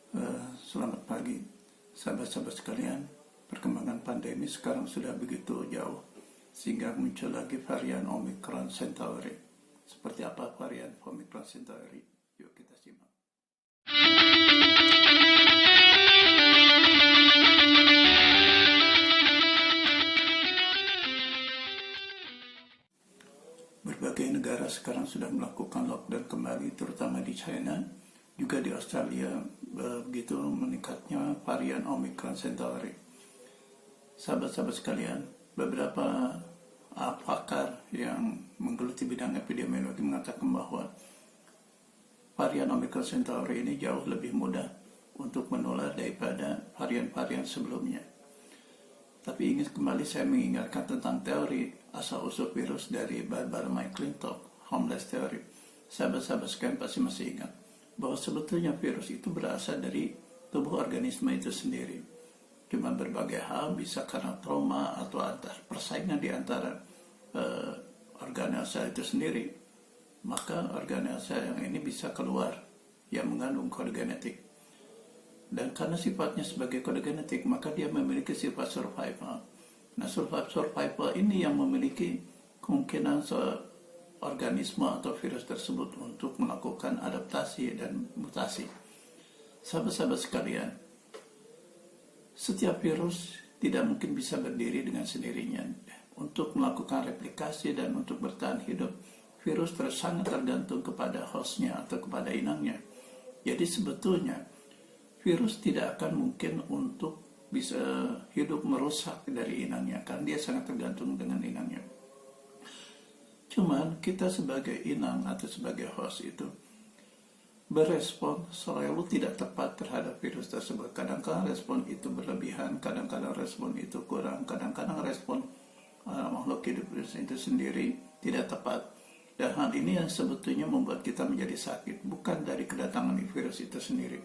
Selamat pagi, sahabat-sahabat sekalian. Perkembangan pandemi sekarang sudah begitu jauh, sehingga muncul lagi varian Omicron Centauri. Seperti apa varian Omicron Centauri? Yuk kita simak. Berbagai negara sekarang sudah melakukan lockdown kembali, terutama di China, juga di Australia. Begitu meningkatnya varian Omicron Centauri. Sahabat-sahabat sekalian, beberapa pakar yang menggeluti bidang epidemiologi mengatakan bahwa varian Omicron Centauri ini jauh lebih mudah untuk menular daripada varian-varian sebelumnya. Tapi ingin kembali saya mengingatkan tentang teori asal-usul virus dari Barbara McClintock, Homeless Theory. Sahabat-sahabat sekalian pasti masih ingat bahwa sebetulnya virus itu berasal dari tubuh organisme itu sendiri. Cuma berbagai hal, bisa karena trauma atau persaingan di antara organel sel itu sendiri. Maka organel sel yang ini bisa keluar yang mengandung kode genetik. Dan karena sifatnya sebagai kode genetik, maka dia memiliki sifat survival. Nah, survival ini yang memiliki kemungkinan organisme atau virus tersebut untuk melakukan adaptasi dan mutasi. Sahabat-sahabat sekalian, setiap virus tidak mungkin bisa berdiri dengan sendirinya. Untuk melakukan replikasi dan untuk bertahan hidup, virus sangat tergantung kepada hostnya atau kepada inangnya. Jadi sebetulnya virus tidak akan mungkin untuk bisa hidup merusak dari inangnya, karena dia sangat tergantung dengan inangnya. Cuman kita sebagai inang atau sebagai host itu berespon selalu tidak tepat terhadap virus tersebut. Kadang-kadang respon itu berlebihan, kadang-kadang respon itu kurang, kadang-kadang respon makhluk hidup itu sendiri tidak tepat. Dan hal ini yang sebetulnya membuat kita menjadi sakit, bukan dari kedatangan virus itu sendiri.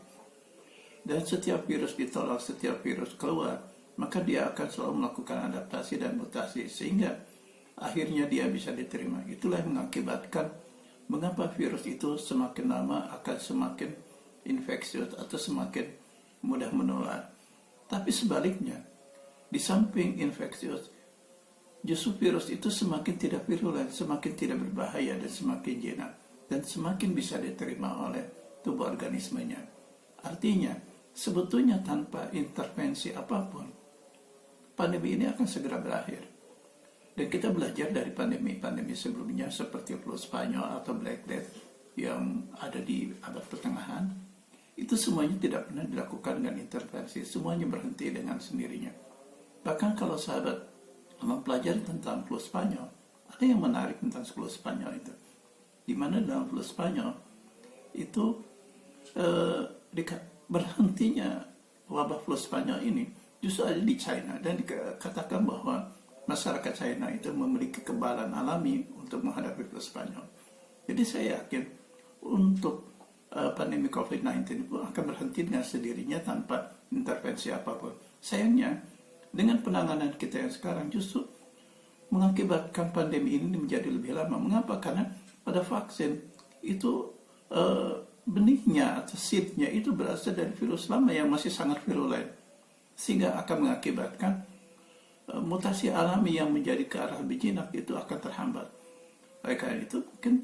Dan setiap virus ditolak, setiap virus keluar, maka dia akan selalu melakukan adaptasi dan mutasi, sehingga akhirnya dia bisa diterima. Itulah yang mengakibatkan mengapa virus itu semakin lama akan semakin infeksius atau semakin mudah menular. Tapi sebaliknya, di samping infeksius, justru virus itu semakin tidak virulen, semakin tidak berbahaya, dan semakin jinak, dan semakin bisa diterima oleh tubuh organismenya. Artinya, sebetulnya tanpa intervensi apapun, pandemi ini akan segera berakhir. Dan kita belajar dari pandemi-pandemi sebelumnya seperti flu Spanyol atau Black Death yang ada di abad pertengahan. Itu semuanya tidak pernah dilakukan dengan intervensi, semuanya berhenti dengan sendirinya. Bahkan kalau sahabat mempelajari tentang flu Spanyol, ada yang menarik tentang flu Spanyol itu. Di mana dalam flu Spanyol itu berhentinya wabah flu Spanyol ini justru ada di China, dan dikatakan bahwa masyarakat China itu memiliki kekebalan alami untuk menghadapi flu Spanyol. Jadi saya yakin untuk pandemi COVID-19 itu akan berhenti dengan sendirinya tanpa intervensi apapun. Sayangnya, dengan penanganan kita yang sekarang justru mengakibatkan pandemi ini menjadi lebih lama. Mengapa? Karena pada vaksin itu benihnya atau seednya itu berasal dari virus lama yang masih sangat virulen, sehingga akan mengakibatkan mutasi alami yang menjadi ke arah lebih jinak itu akan terhambat. Oleh karena itu mungkin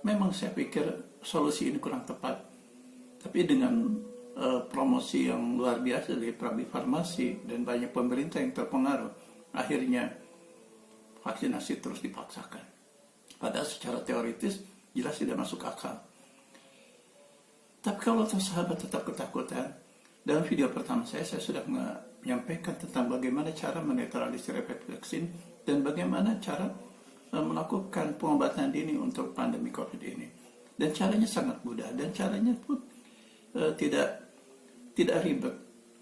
memang saya pikir solusi ini kurang tepat, tapi dengan promosi yang luar biasa dari pabrik farmasi dan banyak pemerintah yang terpengaruh, akhirnya vaksinasi terus dipaksakan. Padahal secara teoritis jelas tidak masuk akal. Tapi kalau sahabat tetap ketakutan, dalam video pertama saya sudah menyampaikan tentang bagaimana cara menetralisir efek vaksin dan bagaimana cara melakukan pengobatan dini untuk pandemi COVID ini. Dan caranya sangat mudah, dan caranya pun tidak ribet,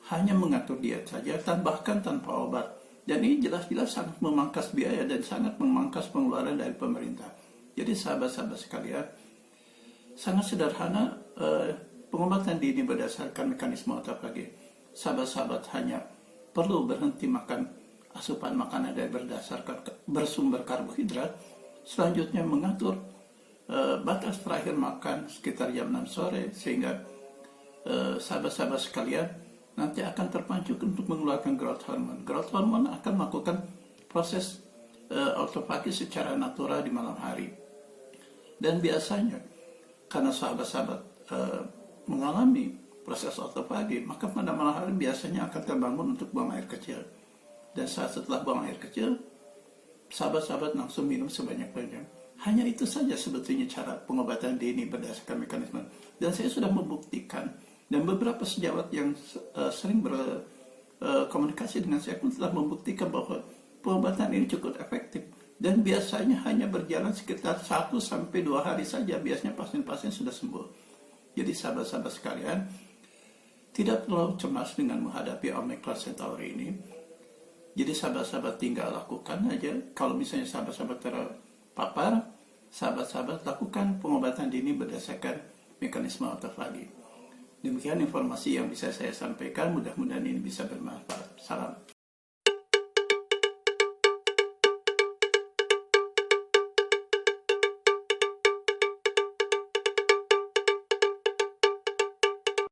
hanya mengatur diet saja, bahkan tanpa obat. Dan ini jelas-jelas sangat memangkas biaya dan sangat memangkas pengeluaran dari pemerintah. Jadi sahabat-sahabat sekalian, sangat sederhana pengobatan dini berdasarkan mekanisme otophagy. Sahabat-sahabat hanya perlu berhenti makan asupan makanan dari bersumber karbohidrat, selanjutnya mengatur batas terakhir makan sekitar jam 6 sore, sehingga sahabat-sahabat sekalian nanti akan terpacu untuk mengeluarkan growth hormone. Growth hormone akan melakukan proses autofagi secara natural di malam hari. Dan biasanya karena sahabat-sahabat mengalami proses autofagi, maka pada malam hari biasanya akan terbangun untuk buang air kecil. Dan saat setelah buang air kecil, sahabat-sahabat langsung minum sebanyak-banyak. Hanya itu saja sebetulnya cara pengobatan dini berdasarkan mekanisme. Dan saya sudah membuktikan, dan beberapa sejawat yang sering berkomunikasi dengan saya pun telah membuktikan bahwa pengobatan ini cukup efektif. Dan biasanya hanya berjalan sekitar 1-2 hari saja, biasanya pasien-pasien sudah sembuh. Jadi sahabat-sahabat sekalian, tidak perlu cemas dengan menghadapi Omicron Centauri ini. Jadi sahabat-sahabat tinggal lakukan aja. Kalau misalnya sahabat-sahabat terpapar, sahabat-sahabat lakukan pengobatan dini berdasarkan mekanisme autofagi. Demikian informasi yang bisa saya sampaikan. Mudah-mudahan ini bisa bermanfaat. Salam.